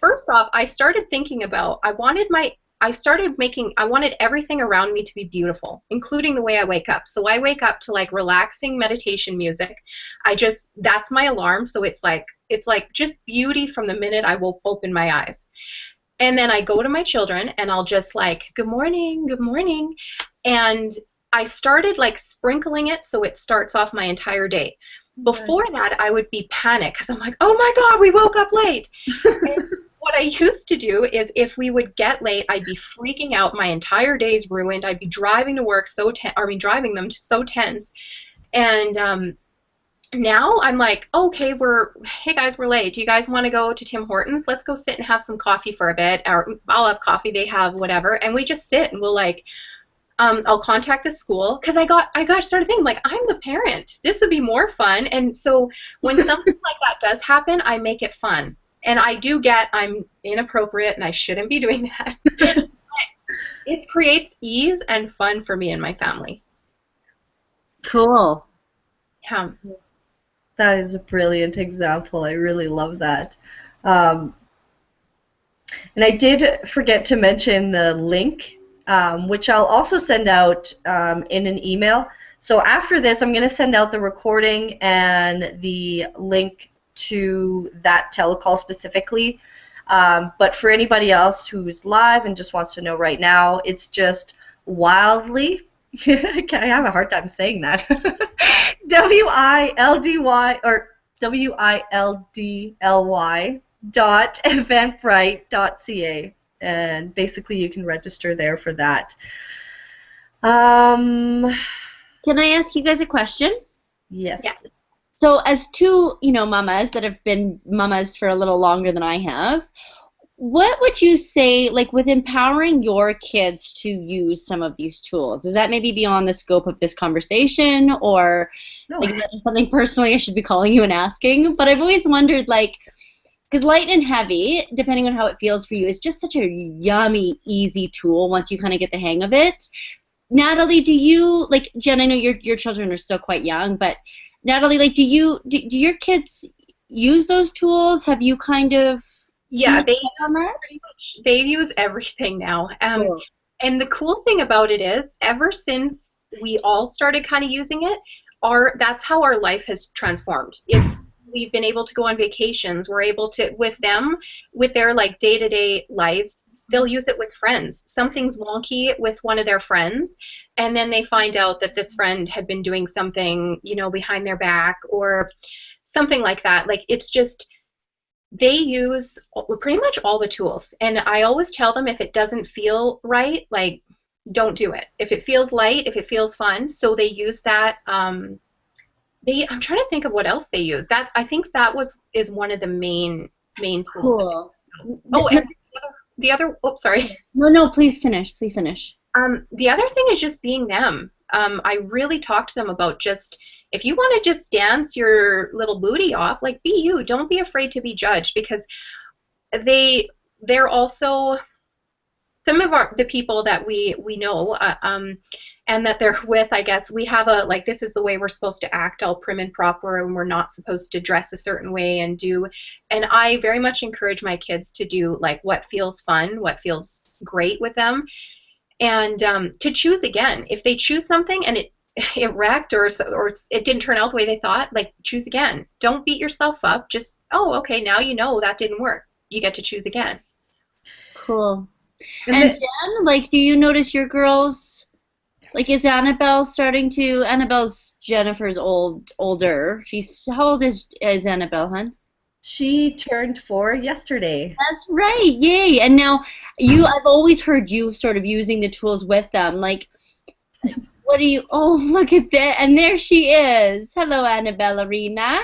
first off, I started thinking about, I wanted everything around me to be beautiful, including the way I wake up. So I wake up to like relaxing meditation music. That's my alarm. So it's like just beauty from the minute I will open my eyes. And then I go to my children and I'll just like, good morning, good morning. And I started like sprinkling it so it starts off my entire day. Before that, I would be panicked because I'm like, oh my God, we woke up late. And what I used to do is if we would get late, I'd be freaking out. My entire day's ruined. I'd be driving to work driving them so tense. And now I'm like, okay, hey guys, we're late. Do you guys want to go to Tim Hortons? Let's go sit and have some coffee for a bit. Or I'll have coffee, they have whatever. And we just sit and we'll like, I'll contact the school because I started thinking like, I'm the parent. This would be more fun. And so when something like that does happen, I make it fun. and I do get I'm inappropriate and I shouldn't be doing that. It creates ease and fun for me and my family. Cool. Yeah. That is a brilliant example. I really love that. And I did forget to mention the link, which I'll also send out in an email. So after this, I'm going to send out the recording and the link to that telecall specifically. But for anybody else who's live and just wants to know right now, it's just wildly, I have a hard time saying that, W-I-L-D-Y or W-I-L-D-L-Y .eventbrite.ca, and basically you can register there for that. Can I ask you guys a question? Yes. Yeah. So as two, mamas that have been mamas for a little longer than I have, what would you say, like with empowering your kids to use some of these tools? Is that maybe beyond the scope of this conversation, or No. like is that something personally I should be calling you and asking? But I've always wondered, like, because light and heavy, depending on how it feels for you, is just such a yummy, easy tool once you kind of get the hang of it. Natalie, do you, like, Jen, I know your children are still quite young, but Natalie, like, do your kids use those tools? Have you kind of Yeah, they on that? pretty much they use everything now. Cool. And the cool thing about it is, ever since we all started kind of using it, that's how our life has transformed. We've been able to go on vacations. We're able to, with them, with their like day-to-day lives, they'll use it with friends. Something's wonky with one of their friends, and then they find out that this friend had been doing something, behind their back or something like that. Like, it's just, they use pretty much all the tools. And I always tell them, if it doesn't feel right, like, don't do it. If it feels light, if it feels fun. So they use that. I'm trying to think of what else they use. I think that is one of the main tools. Cool. Oh, and the other. Oh, sorry. No, please finish. Please finish. The other thing is just being them. I really talk to them about just, if you want to just dance your little booty off, like, be you. Don't be afraid to be judged, because they're also some of the people that we know, and that they're with, I guess, we have this is the way we're supposed to act, all prim and proper, and we're not supposed to dress a certain way and I very much encourage my kids to do like what feels fun, what feels great with them, and to choose again. If they choose something and it wrecked or it didn't turn out the way they thought, like, choose again. Don't beat yourself up. Just, oh, okay, now that didn't work. You get to choose again. Cool. And Jen, like, do you notice your girls, like, is Annabelle Annabelle's Jennifer's older. How old is Annabelle, hon? She turned 4 yesterday. That's right, yay. And now I've always heard you sort of using the tools with them. Like, oh, look at that. And there she is. Hello, Annabelle Arena.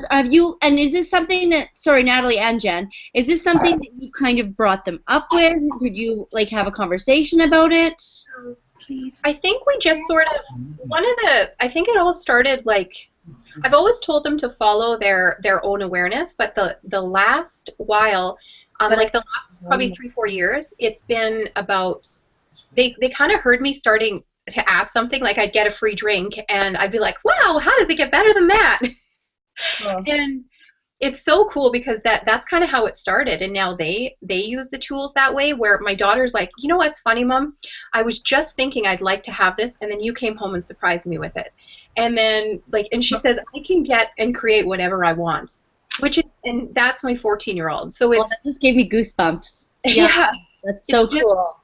Have you, and is this something that, sorry, Natalie and Jen, is this something that you kind of brought them up with? Did you, like, have a conversation about it? I think we just sort of, I think it all started, like, I've always told them to follow their own awareness, but the last while, like the last probably 3-4 years, it's been about, they kind of heard me starting to ask something, like I'd get a free drink and I'd be like, wow, how does it get better than that? Yeah. And it's so cool because that's kind of how it started, and now they use the tools that way, where my daughter's like, you know what's funny, Mom? I was just thinking I'd like to have this, and then you came home and surprised me with it. And then, like, and she says, I can get and create whatever I want, and that's my 14-year-old. So it's, that just gave me goosebumps. Yeah. That's so cool.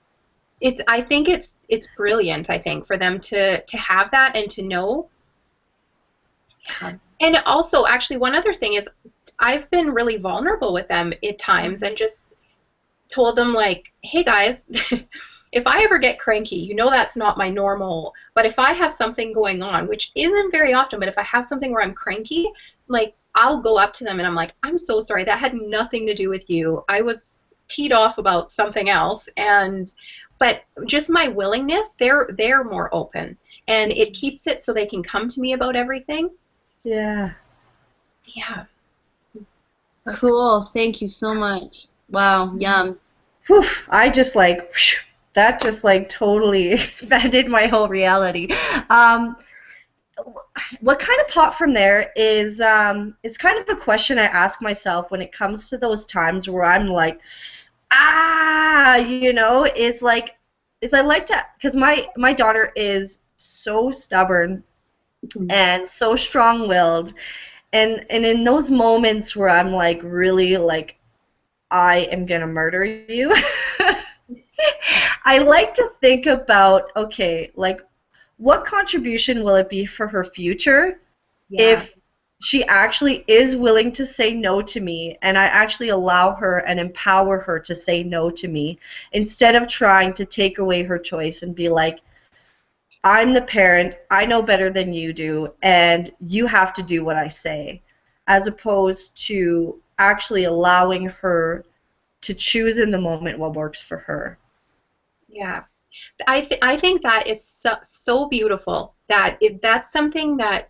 I think it's brilliant, I think, for them to have that and to know. Yeah. And also, actually, one other thing is, I've been really vulnerable with them at times and just told them, like, hey guys, if I ever get cranky, that's not my normal, but if I have something going on, which isn't very often, but if I have something where I'm cranky, like, I'll go up to them and I'm like, I'm so sorry, that had nothing to do with you. I was teed off about something else, but just my willingness, they're more open, and it keeps it so they can come to me about everything. Yeah. Yeah. Cool. Thank you so much. Wow. Yum. Whew, I just like that just like totally expanded my whole reality. Um, what kind of popped from there is kind of a question I ask myself when it comes to those times where I'm like, is I like to, because my daughter is so stubborn and so strong-willed, and in those moments where I'm like really like I am gonna murder you. I like to think about, okay, like what contribution will it be for her future Yeah. if she actually is willing to say no to me and I actually allow her and empower her to say no to me instead of trying to take away her choice and be like, I'm the parent, I know better than you do, and you have to do what I say, as opposed to actually allowing her to choose in the moment what works for her. Yeah. I think that is so beautiful that if that's something that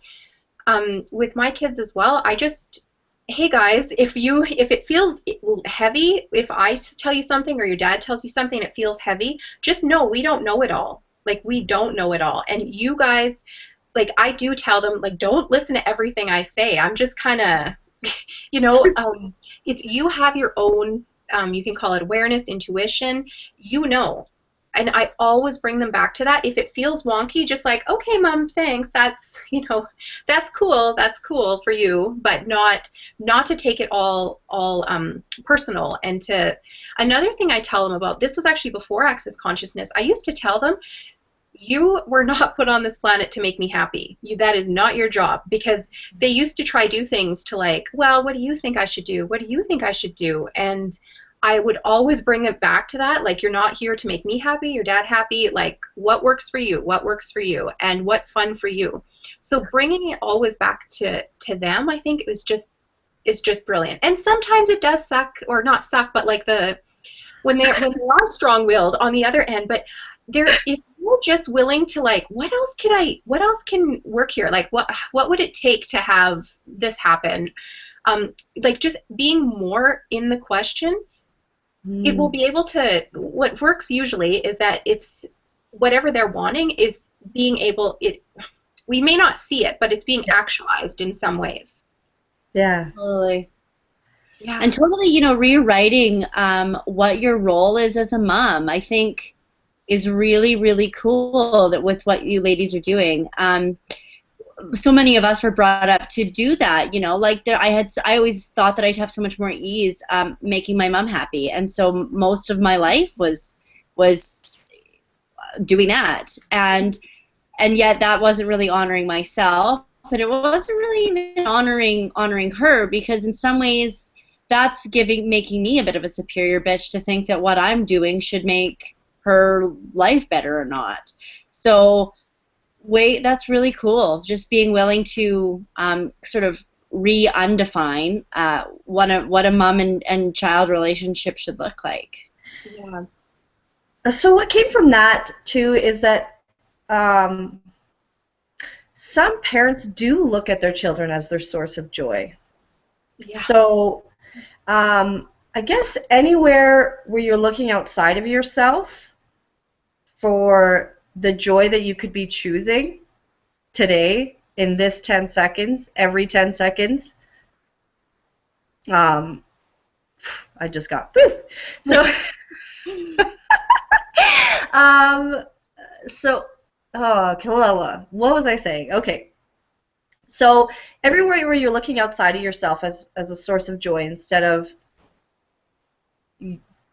with my kids as well, I just, hey guys, if it feels heavy, if I tell you something or your dad tells you something and it feels heavy, just know we don't know it all. Like we don't know it all. And you guys, like I do tell them, like don't listen to everything I say. I'm just kind of, you know, it's you have your own. You can call it awareness, intuition. You know, and I always bring them back to that. If it feels wonky, just like, okay, mom, thanks. That's, you know, that's cool. That's cool for you, but not to take it all personal. And to another thing I tell them about this was actually before Access Consciousness. I used to tell them, you were not put on this planet to make me happy. That is not your job, because they used to try do things to like, well, what do you think I should do? What do you think I should do? And I would always bring it back to that. Like, you're not here to make me happy, your dad happy. Like, what works for you? What works for you? And what's fun for you? So bringing it always back to them, I think is just brilliant. And sometimes it does suck, or not suck, but like when they are strong-willed on the other end, but if you're just willing to like, what else can work here? Like what would it take to have this happen? Like just being more in the question, it will be able to, what works usually is that it's whatever they're wanting is being able, we may not see it, but it's being actualized in some ways. Yeah. Totally. Yeah. And totally, you know, rewriting what your role is as a mom, I think is really, really cool that with what you ladies are doing. So many of us were brought up to do that, you know, like I always thought that I'd have so much more ease making my mom happy, and so most of my life was doing that, and yet that wasn't really honoring myself, and it wasn't really even honoring her, because in some ways that's making me a bit of a superior bitch to think that what I'm doing should make her life better or not. So wait, that's really cool. Just being willing to sort of undefine what a mom and child relationship should look like. Yeah. So what came from that too is that some parents do look at their children as their source of joy. Yeah. So I guess anywhere where you're looking outside of yourself for the joy that you could be choosing today in this 10 seconds, every 10 seconds, I just got woo. So Kalila, what was I saying? Okay. So everywhere where you're looking outside of yourself as a source of joy instead of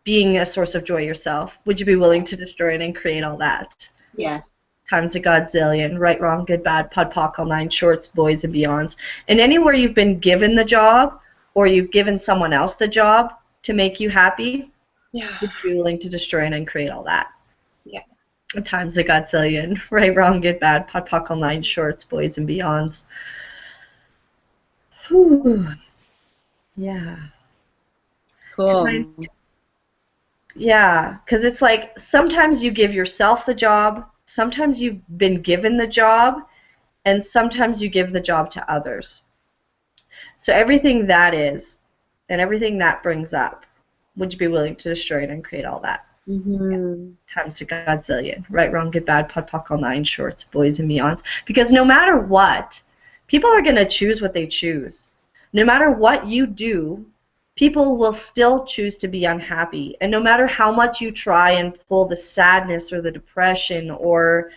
being a source of joy yourself, would you be willing to destroy it and create all that? Yes. Times a godzillion, right, wrong, good, bad, pod, poc, all nine shorts, boys and beyonds. And anywhere you've been given the job or you've given someone else the job to make you happy, Yeah. would you be willing to destroy it and create all that? Yes. Times a godzillion, right, wrong, good, bad, pod, poc, all nine shorts, boys and beyonds. Whew. Yeah. Cool. Yeah, because it's like sometimes you give yourself the job, sometimes you've been given the job, and sometimes you give the job to others. So everything that is and everything that brings up, would you be willing to destroy it and create all that? Mm-hmm. Times to Godzillion. Right, wrong, good, bad, pod, poc, all nine shorts, boys and beyonds. Because no matter what, people are going to choose what they choose. No matter what you do, people will still choose to be unhappy. And no matter how much you try and pull the sadness or the depression or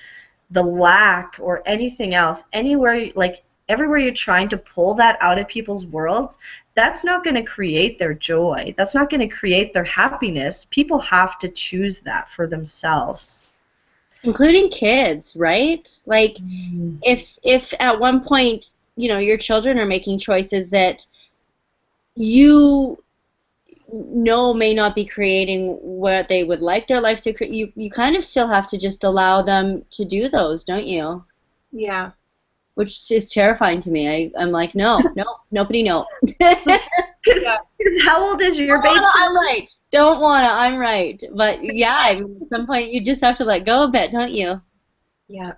the lack or anything else, anywhere, like everywhere you're trying to pull that out of people's worlds, that's not going to create their joy. That's not going to create their happiness. People have to choose that for themselves. Including kids, right? Like, if at one point, you know, your children are making choices that you know may not be creating what they would like their life to create, you kind of still have to just allow them to do those, don't you? Yeah. Which is terrifying to me. I'm like, no, nobody, no. Yeah. How old is your baby? I'm right. Don't wanna, I'm right. But yeah, I mean, at some point you just have to let go of it, don't you? Yeah.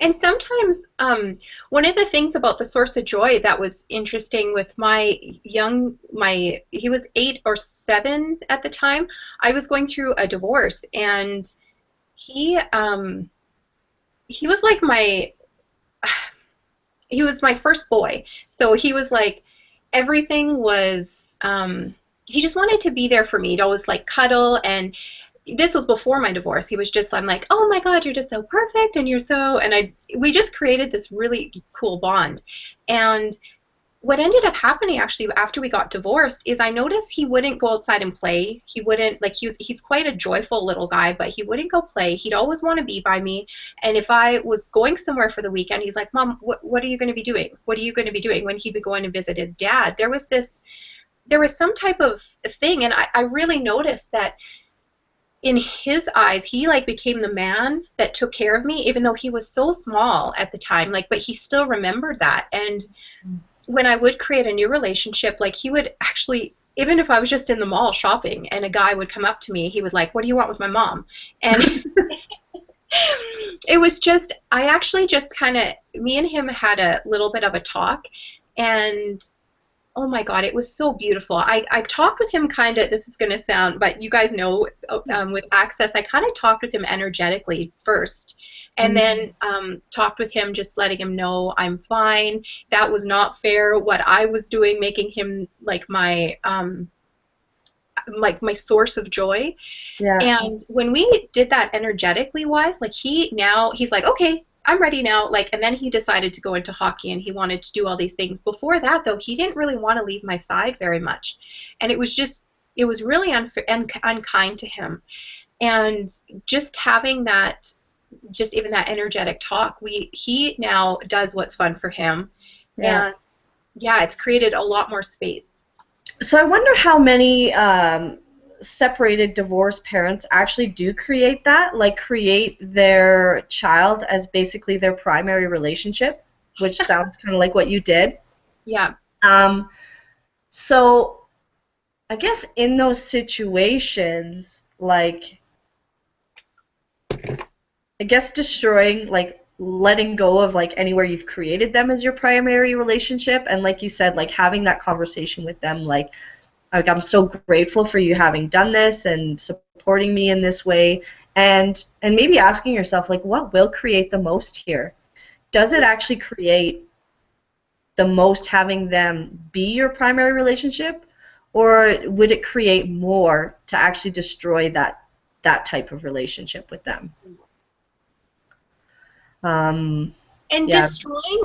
And sometimes one of the things about the source of joy that was interesting with he was 8 or 7 at the time. I was going through a divorce, and he was like he was my first boy. So he was like, everything was, he just wanted to be there for me. He'd always like cuddle, and this was before my divorce. He was just, I'm like, oh my God, you're just so perfect, and you're so, and we just created this really cool bond. And what ended up happening actually after we got divorced is I noticed he wouldn't go outside and play. He wouldn't, like, he's quite a joyful little guy, but he wouldn't go play. He'd always want to be by me. And if I was going somewhere for the weekend, he's like, Mom, what are you going to be doing? What are you going to be doing? When he'd be going to visit his dad, there was some type of thing. And I really noticed that in his eyes, he like became the man that took care of me, even though he was so small at the time, like, but he still remembered that. And when I would create a new relationship, like, he would actually, even if I was just in the mall shopping and a guy would come up to me, he would like, what do you want with my mom? And it was just, I actually just kind of, me and him had a little bit of a talk, and oh my God, it was so beautiful. I talked with him kind of, this is going to sound, but you guys know, with Access, I kind of talked with him energetically first, and then talked with him just letting him know I'm fine. That was not fair what I was doing, making him like my source of joy. Yeah. And when we did that energetically wise, like, he's like, okay, I'm ready now, like, and then he decided to go into hockey, and he wanted to do all these things. Before that, though, he didn't really want to leave my side very much, and it was really unfair and unkind to him. And just having that, just even that energetic talk, he now does what's fun for him. Yeah. And yeah, it's created a lot more space. So I wonder how many separated divorced parents actually do create that, like create their child as basically their primary relationship, which sounds kind of like what you did. Yeah. So I guess in those situations, like, I guess destroying, like, letting go of, like, anywhere you've created them as your primary relationship, and like you said, like, having that conversation with them, like I'm so grateful for you having done this and supporting me in this way, and maybe asking yourself, like, what will create the most here? Does it actually create the most having them be your primary relationship, or would it create more to actually destroy that type of relationship with them? And yeah.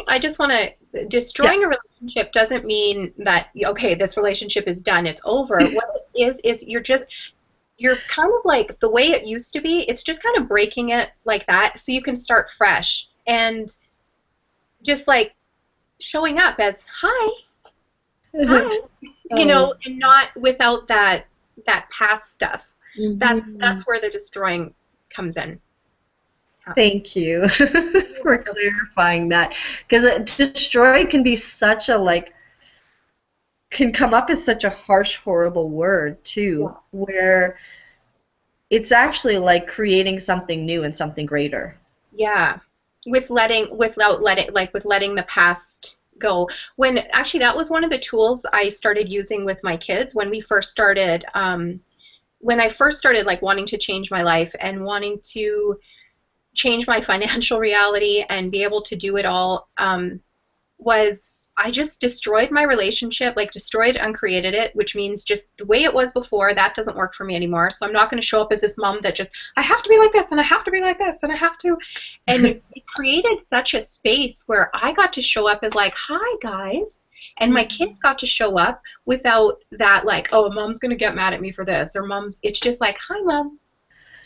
I just want to, destroying a relationship doesn't mean that, okay, this relationship is done, it's over. What it is you're kind of like, the way it used to be, it's just kind of breaking it like that so you can start fresh, and just like showing up as, hi, you know, and not without that past stuff. Mm-hmm. That's where the destroying comes in. Thank you for clarifying that, because destroy can be such a, like, can come up as such a harsh, horrible word too, where it's actually like creating something new and something greater. Yeah, with letting the past go. When actually that was one of the tools I started using with my kids when we first started, when I first started like wanting to change my life and wanting to change my financial reality and be able to do it all, was I just destroyed my relationship, like destroyed, uncreated it, which means just the way it was before, that doesn't work for me anymore. So I'm not going to show up as this mom that just, I have to be like this and I have to be like this and I have to. And it created such a space where I got to show up as like, hi guys. And my kids got to show up without that like, oh, mom's going to get mad at me for this, or mom's, it's just like, hi mom.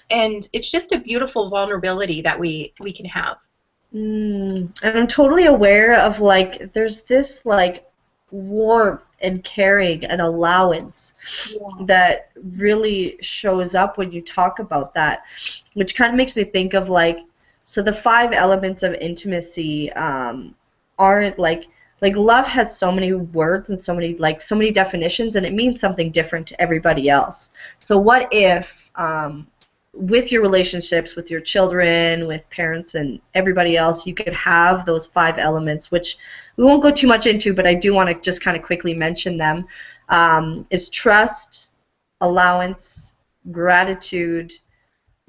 And it's just a beautiful vulnerability that we can have. And I'm totally aware of like there's this like warmth and caring and allowance that really shows up when you talk about that, which kind of makes me think of like, so the 5 elements of intimacy aren't like love has so many words and so many definitions, and it means something different to everybody else. So what if with your relationships, with your children, with parents and everybody else, you could have those 5 elements, which we won't go too much into, but I do want to just kind of quickly mention them, is trust, allowance, gratitude,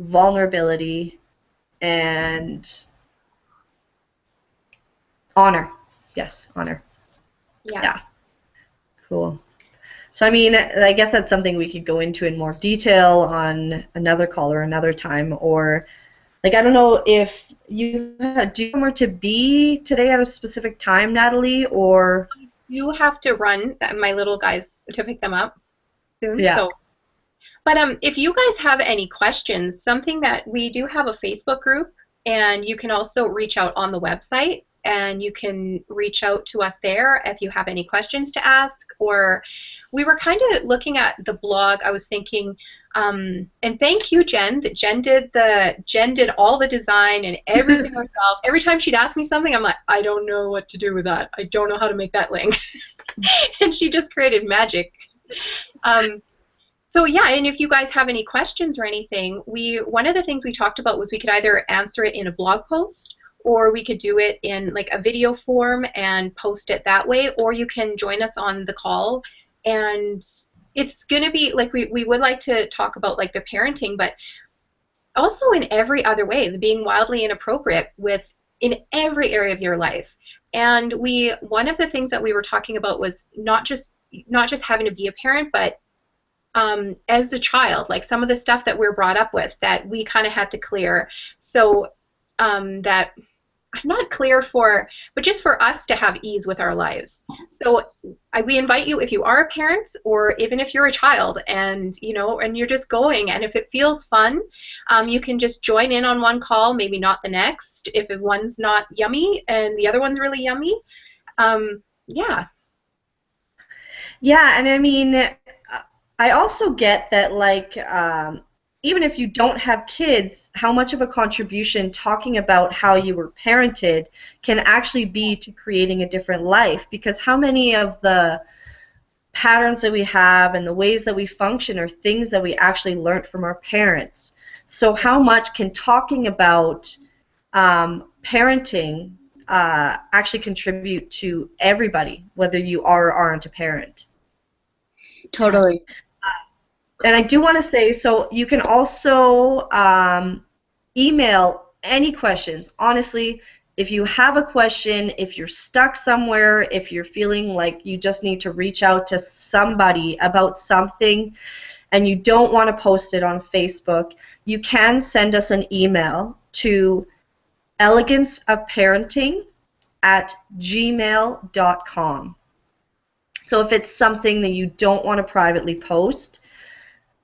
vulnerability, and honor. Yes, honor. Yeah. Cool. So, I mean, I guess that's something we could go into in more detail on another call or another time. Or, like, I don't know if you do somewhere to be today at a specific time, Natalie, or... You have to run my little guys to pick them up soon. Yeah. So, but if you guys have any questions, something that we do have a Facebook group, and you can also reach out on the website. And you can reach out to us there if you have any questions to ask. Or we were kind of looking at the blog. I was thinking, and thank you, Jen. That Jen did all the design and everything herself. Every time she'd ask me something, I'm like, I don't know what to do with that. I don't know how to make that link. And she just created magic. So yeah, and if you guys have any questions or anything, one of the things we talked about was we could either answer it in a blog post, or we could do it in like a video form and post it that way, or you can join us on the call. And it's going to be like we would like to talk about like the parenting, but also in every other way, the being wildly inappropriate in every area of your life. And one of the things that we were talking about was not just having to be a parent, but as a child, like some of the stuff that we're brought up with that we kind of had to clear. So that I'm not clear for, but just for us to have ease with our lives. So we invite you, if you are a parent, or even if you're a child, and and you're just going, and if it feels fun, you can just join in on one call, maybe not the next, if one's not yummy and the other one's really yummy. Yeah. Yeah, and I mean, I also get that, like, even if you don't have kids, how much of a contribution talking about how you were parented can actually be to creating a different life. Because how many of the patterns that we have and the ways that we function are things that we actually learned from our parents. So how much can talking about parenting actually contribute to everybody, whether you are or aren't a parent? Totally. And I do want to say, so you can also email any questions. Honestly, if you have a question, if you're stuck somewhere, if you're feeling like you just need to reach out to somebody about something and you don't want to post it on Facebook, you can send us an email to eleganceofparenting@gmail.com. So if it's something that you don't want to privately post,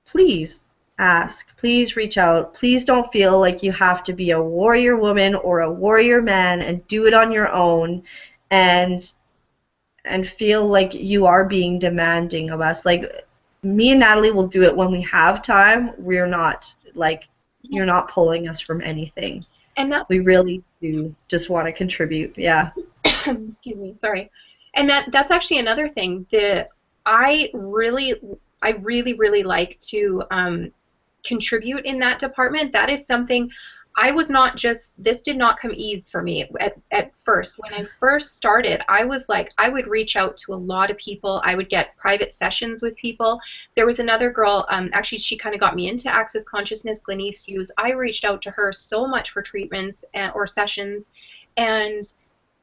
please ask, please reach out, please don't feel like you have to be a warrior woman or a warrior man and do it on your own and feel like you are being demanding of us. Like, me and Natalie will do it when we have time. We're not, like, you're not pulling us from anything. And we really do just want to contribute. Yeah. Excuse me, sorry. And that's actually another thing that I really like to contribute in that department. That is something I was not just, this did not come easy for me at first. When I first started, I was like, I would reach out to a lot of people. I would get private sessions with people. There was another girl, actually, she kind of got me into Access Consciousness, Glenyce Hughes. I reached out to her so much for treatments or sessions. And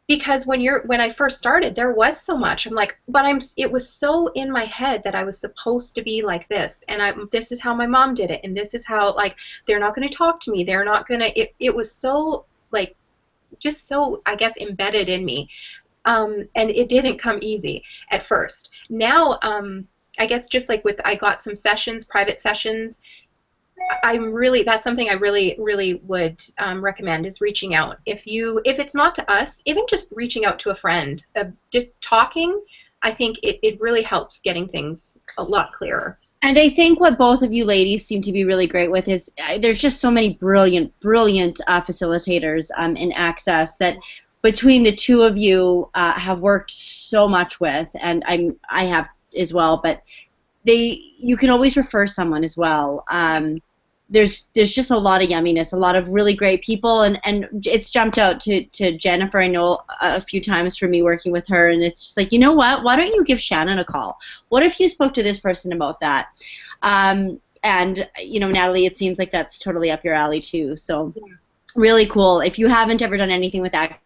because when I first started, there was so much. I'm like, but it was so in my head that I was supposed to be like this, and this is how my mom did it, and this is how, like, they're not going to talk to me, they're not going to, it was so, like, just so, I guess, embedded in me. And it didn't come easy at first. Now, I guess just like I got some sessions, private sessions. That's something I really, really would recommend, is reaching out. If it's not to us, even just reaching out to a friend, just talking, I think it really helps getting things a lot clearer. And I think what both of you ladies seem to be really great with is there's just so many brilliant facilitators in Access that between the two of you have worked so much with, and I have as well, but you can always refer someone as well. There's just a lot of yumminess, a lot of really great people, and it's jumped out to Jennifer, I know, a few times for me working with her, and it's just like, you know what, why don't you give Shannon a call? What if you spoke to this person about that? And, you know, Natalie, it seems like that's totally up your alley too, so really cool. If you haven't ever done anything with Access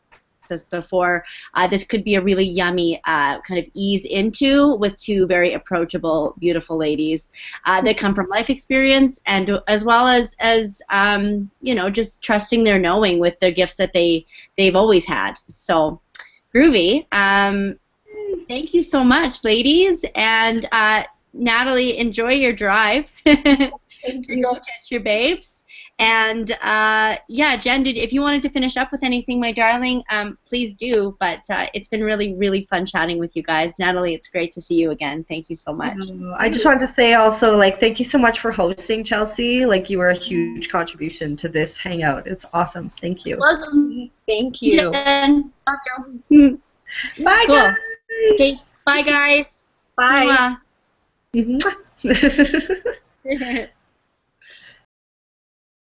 before, this could be a really yummy kind of ease into with two very approachable, beautiful ladies that come from life experience, and as well as you know, just trusting their knowing with the gifts that they've always had. So groovy. Thank you so much, ladies, and Natalie, enjoy your drive. Thank you. Go catch your babes. And yeah, Jen, if you wanted to finish up with anything, my darling, please do. But it's been really, really fun chatting with you guys. Natalie, it's great to see you again. Thank you so much. I just wanted to say also, like, thank you so much for hosting, Chelsea. Like, you were a huge contribution to this hangout. It's awesome. Thank you. Welcome. Thank you. Jen. Bye, Cool. guys. Okay. Bye, guys. Bye. Mwah.